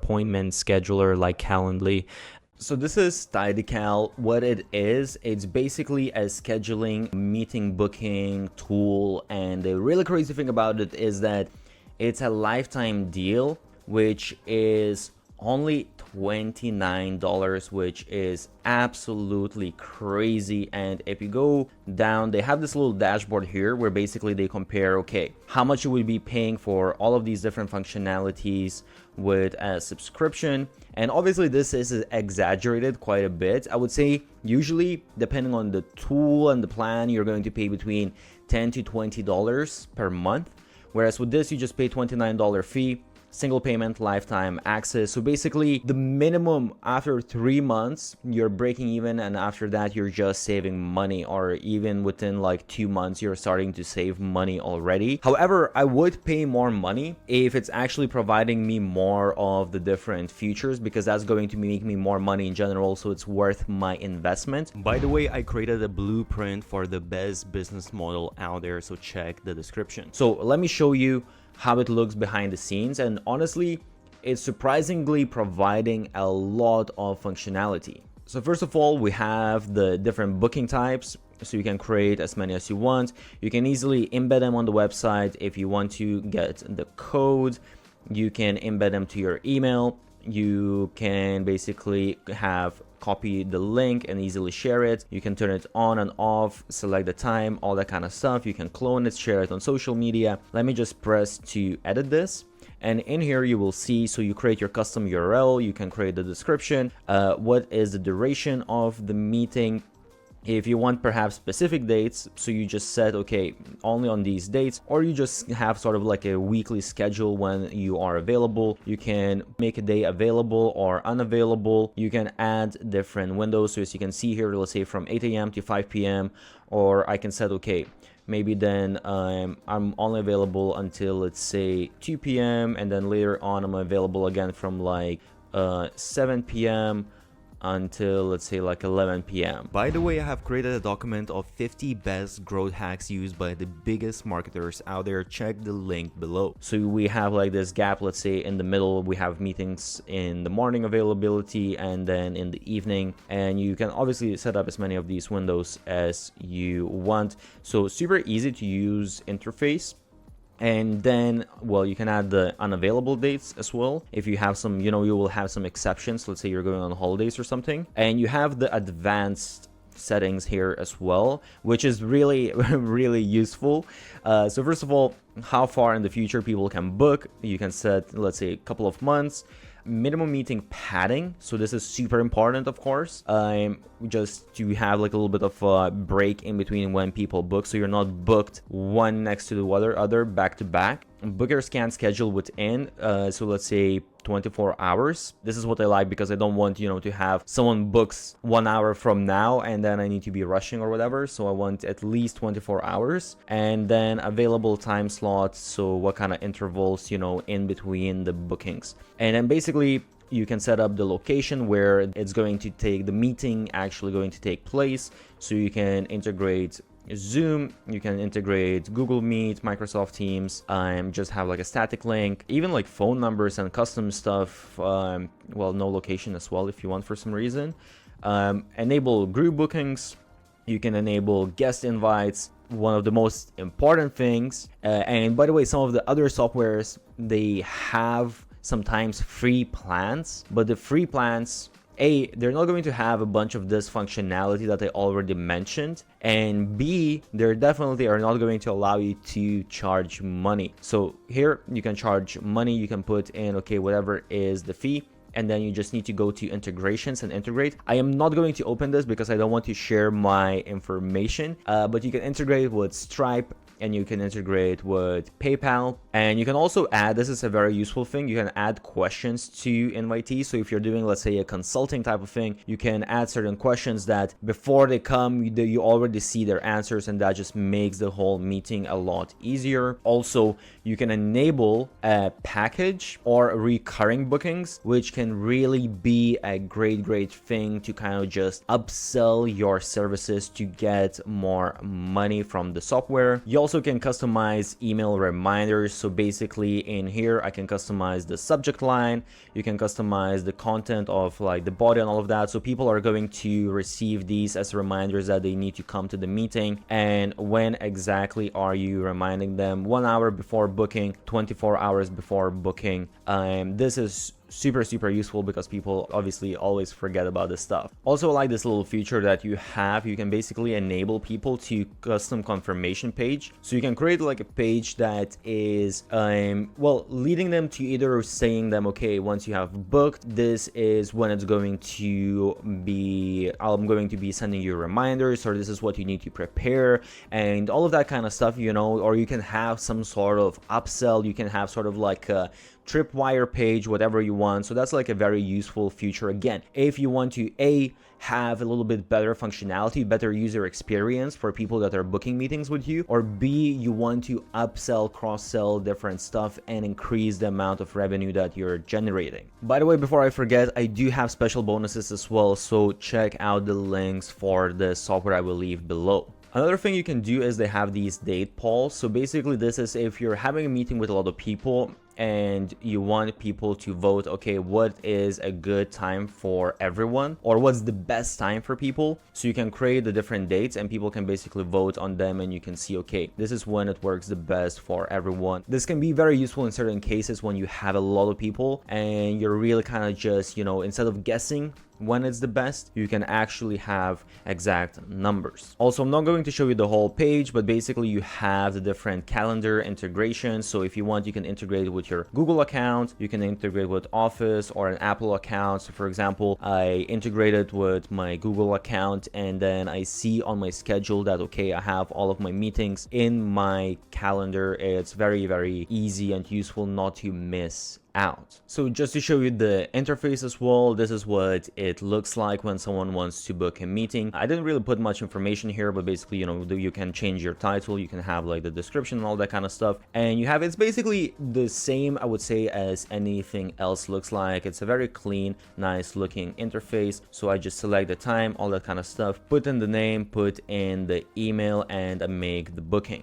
appointment scheduler like Calendly. So this is Tidycal. What it is, it's basically a scheduling meeting booking tool, and the really crazy thing about it is that it's a lifetime deal, which is only $29, which is absolutely crazy. And if you go down, they have this little dashboard here where basically they compare, okay, how much you would be paying for all of these different functionalities with a subscription. And obviously this is exaggerated quite a bit. I would say usually, depending on the tool and the plan, you're going to pay between $10 to $20 per month, whereas with this you just pay $29 fee, single payment, lifetime access. So basically the minimum after 3 months you're breaking even, and after that you're just saving money, or even within like 2 months you're starting to save money already. However, I would pay more money if it's actually providing me more of the different features, because that's going to make me more money in general, so it's worth my investment. By the way, I created a blueprint for the best business model out there, so check the description. So let me show you how it looks behind the scenes, and honestly it's surprisingly providing a lot of functionality. So first of all, we have the different booking types, so you can create as many as you want. You can easily embed them on the website. If you want to get the code, you can embed them to your email. You can basically copy the link and easily share it. You can turn it on and off, select the time, all that kind of stuff. You can clone it, share it on social media. Let me just press to edit this. And in here you will see, so you create your custom URL, you can create the description, what is the duration of the meeting. If you want perhaps specific dates, so you just set, okay, only on these dates, or you just have sort of like a weekly schedule when you are available. You can make a day available or unavailable. You can add different windows. So as you can see here, let's say from 8 a.m. to 5 p.m. Or I can set, okay, maybe then I'm only available until, let's say, 2 p.m. and then later on I'm available again from like 7 p.m. until, let's say, like 11 p.m. By the way, I have created a document of 50 best growth hacks used by the biggest marketers out there. Check the link below. So we have like this gap, let's say in the middle we have meetings in the morning availability and then in the evening, and you can obviously set up as many of these windows as you want. So super easy to use interface. And then, well, you can add the unavailable dates as well. If you have some, you will have some exceptions. Let's say you're going on holidays or something. And you have the advanced settings here as well, which is really, really useful. So first of all, how far in the future people can book. You can set, let's say, a couple of months. Minimum meeting padding, so this is super important, of course, just to have like a little bit of a break in between when people book, so you're not booked one next to the other back to back. Bookers can schedule within, so let's say 24 hours. This is what I like, because I don't want, to have someone books 1 hour from now and then I need to be rushing or whatever. So I want at least 24 hours. And then available time slots, so what kind of intervals, in between the bookings. And then basically you can set up the location where it's going to take, the meeting actually going to take place. So you can integrate Zoom, you can integrate Google Meet, Microsoft Teams, just have like a static link, even like phone numbers and custom stuff, well, no location as well if you want for some reason. Enable group bookings, you can enable guest invites. One of the most important things, and by the way, some of the other softwares, they have sometimes free plans, but the free plans, A, they're not going to have a bunch of this functionality that I already mentioned, and B, they definitely are not going to allow you to charge money. So here you can charge money, you can put in, okay, whatever is the fee, and then you just need to go to integrations and integrate. I am not going to open this because I don't want to share my information, but you can integrate with Stripe, and you can integrate with PayPal, and you can also add, this is a very useful thing, you can add questions to invitees. So if you're doing, let's say, a consulting type of thing, you can add certain questions that before they come, you already see their answers, and that just makes the whole meeting a lot easier. Also, you can enable a package or recurring bookings, which can really be a great thing to kind of just upsell your services to get more money from the software. You also can customize email reminders. So basically in here, I can customize the subject line. You can customize the content of like the body and all of that. So people are going to receive these as reminders that they need to come to the meeting. And when exactly are you reminding them? 1 hour before booking, 24 hours before booking. This is super useful because people obviously always forget about this stuff. Also, I like this little feature that you have. You can basically enable people to custom confirmation page. So you can create like a page that is well, leading them to either saying them, okay, once you have booked, this is when it's going to be, I'm going to be sending you reminders, or this is what you need to prepare, and all of that kind of stuff, you know. Or you can have some sort of upsell. You can have sort of like a tripwire page, whatever you want. So that's like a very useful feature. Again, if you want to have a little bit better functionality, better user experience for people that are booking meetings with you, or B, you want to upsell, cross-sell different stuff and increase the amount of revenue that you're generating. By the way, before I forget, I do have special bonuses as well, so check out the links for the software I will leave below. Another thing you can do is they have these date polls. So basically this is if you're having a meeting with a lot of people and you want people to vote, okay, what is a good time for everyone, or what's the best time for people. So you can create the different dates and people can basically vote on them, and you can see, okay, this is when it works the best for everyone. This can be very useful in certain cases when you have a lot of people and you're really kind of just, you know, instead of guessing when it's the best, you can actually have exact numbers. Also, I'm not going to show you the whole page, but basically you have the different calendar integrations. So if you want, you can integrate it with your Google account, you can integrate with Office or an Apple account. So for example, I integrated with my Google account, and then I see on my schedule that, okay, I have all of my meetings in my calendar. It's very easy and useful not to miss out. So just to show you the interface as well, this is what it looks like when someone wants to book a meeting. I didn't really put much information here, but basically, you know, you can change your title, you can have like the description and all that kind of stuff, and you have, it's basically the same, I would say, as anything else looks like. It's a very clean, nice looking interface. So I just select the time, all that kind of stuff, put in the name, put in the email, and I make the booking.